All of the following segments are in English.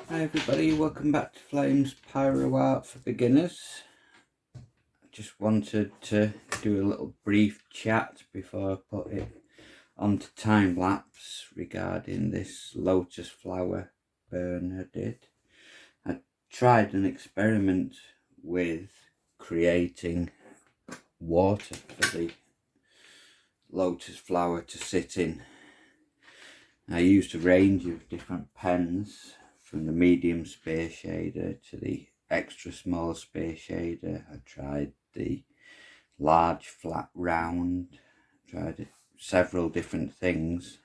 Hi everybody, welcome back to Flames Pyro Art for Beginners. I just wanted to do a little brief chat before I put it onto time lapse regarding this lotus flower burn I did. I tried an experiment with creating water for the lotus flower to sit in. I used a range of different pens, from the medium space shader to the extra small space shader. I tried the large flat round, tried several different things.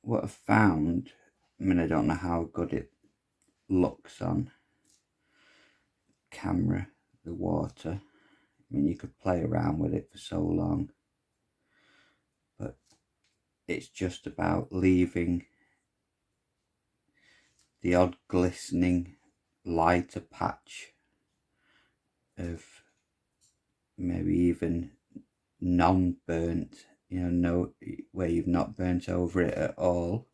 What I found, I don't know how good it looks on camera, the water. You could play around with it for so long, but it's just about leaving the odd glistening lighter patch of maybe even non-burnt, where you've not burnt over it at all,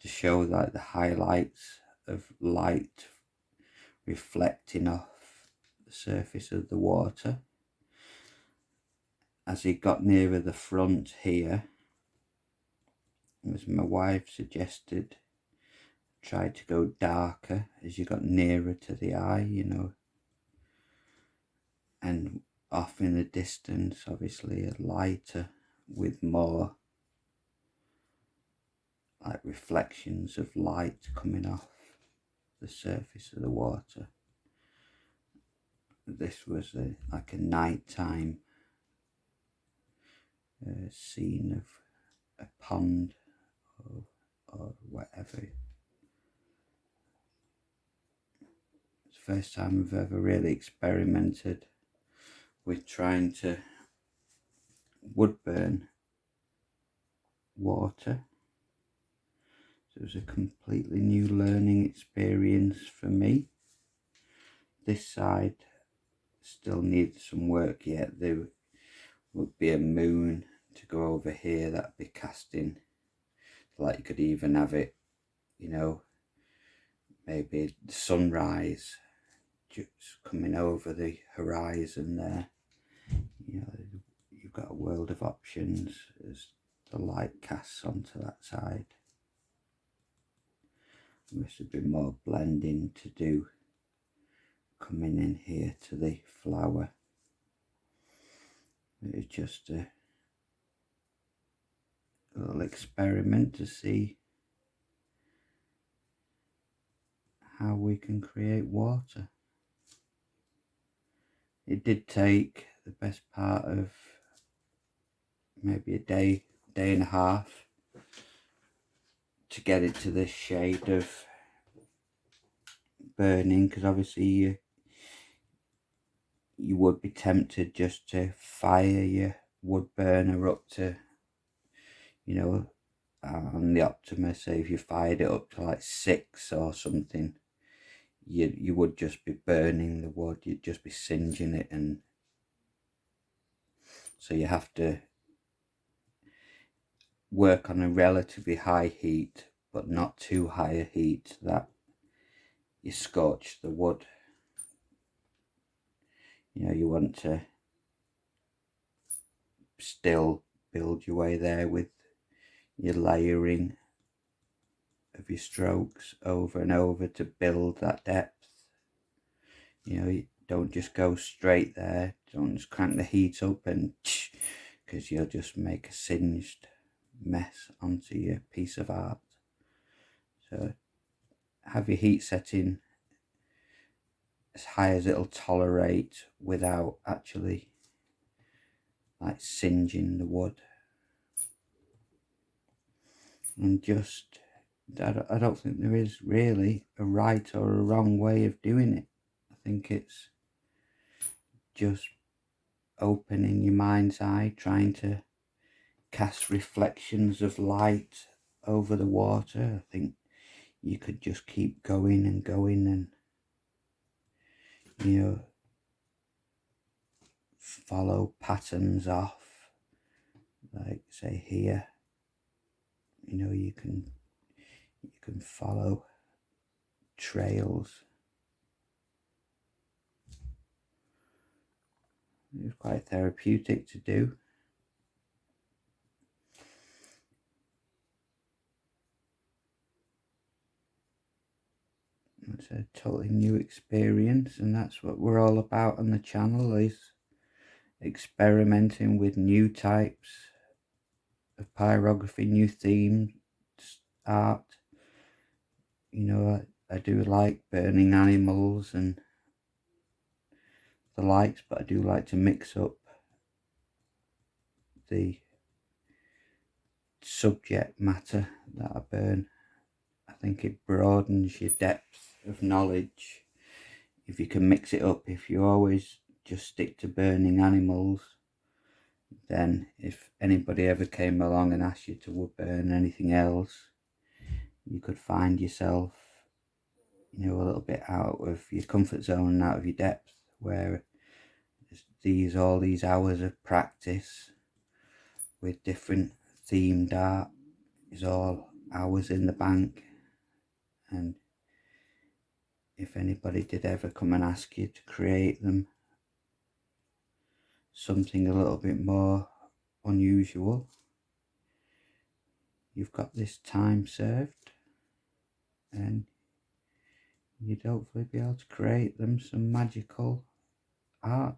to show like the highlights of light reflecting off the surface of the water. As it got nearer the front here, as my wife suggested, try to go darker as you got nearer to the eye, and off in the distance obviously a lighter with more like reflections of light coming off the surface of the water. This was like a nighttime scene of a pond or whatever. It's the first time I've ever really experimented with trying to wood burn water. So it was a completely new learning experience for me. This side still needs some work yet. There would be a moon to go over here that'd be casting, like you could even have it, maybe the sunrise just coming over the horizon there. You've got a world of options as the light casts onto that side. There must have been more blending to do coming in here to the flower. It's just a little experiment to see how we can create water. It did take the best part of maybe a day and a half to get it to this shade of burning, because obviously you would be tempted just to fire your wood burner up to, on the Optima, say if you fired it up to like 6 or something, you would just be burning the wood, you'd just be singeing it, and so you have to work on a relatively high heat, but not too high a heat that you scorch the wood. You want to still build your way there with your layering of your strokes over and over to build that depth. You don't just go straight there, don't just crank the heat up and because you'll just make a singed mess onto your piece of art. So have your heat setting as high as it'll tolerate without actually like singeing the wood. And just, I don't think there is really a right or a wrong way of doing it. I think it's just opening your mind's eye, trying to cast reflections of light over the water. I think you could just keep going and going and, follow patterns off, like say here, you know, you can follow trails. It's quite therapeutic to do. It's a totally new experience, and that's what we're all about on the channel, is experimenting with new types of pyrography, new themes, art. You know, I do like burning animals and the likes, but I do like to mix up the subject matter that I burn. I think it broadens your depth of knowledge if you can mix it up. If you always just stick to burning animals, then if anybody ever came along and asked you to wood burn anything else, you could find yourself, you know, a little bit out of your comfort zone and out of your depth, where all these hours of practice with different themed art is all hours in the bank. And if anybody did ever come and ask you to create them something a little bit more unusual, you've got this time served, and you'd hopefully be able to create them some magical art.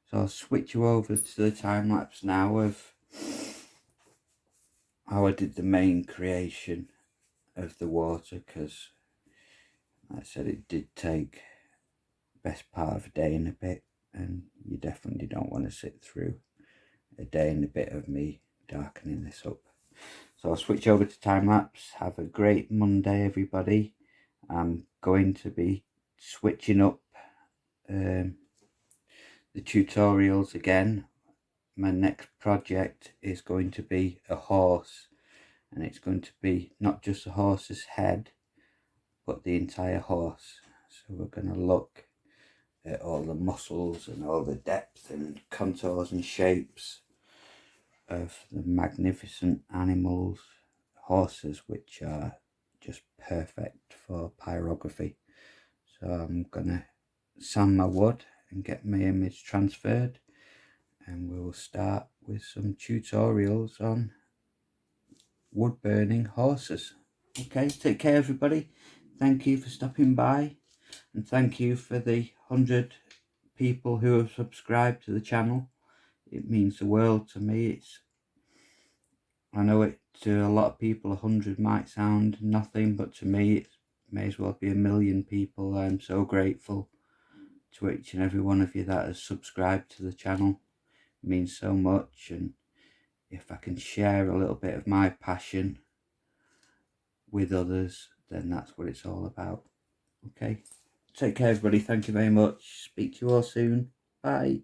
So I'll switch you over to the time lapse now of how I did the main creation of the water, because like I said, it did take best part of a day and a bit, and you definitely don't want to sit through a day and a bit of me darkening this up. So I'll switch over to time lapse. Have a great Monday, everybody. I'm going to be switching up the tutorials again. My next project is going to be a horse, and it's going to be not just the horse's head, but the entire horse. So we're going to look at all the muscles and all the depth and contours and shapes of the magnificent animals, horses, which are just perfect for pyrography. So I'm gonna sand my wood and get my image transferred, and we will start with some tutorials on wood burning horses. Okay, take care everybody. Thank you for stopping by, and thank you for the 100 people who have subscribed to the channel. It means the world to me. I know it, to a lot of people 100 might sound nothing, but to me it may as well be 1,000,000 people. I'm so grateful to each and every one of you that has subscribed to the channel. It means so much, and if I can share a little bit of my passion with others, then that's what it's all about. Okay, take care everybody. Thank you very much. Speak to you all soon. Bye.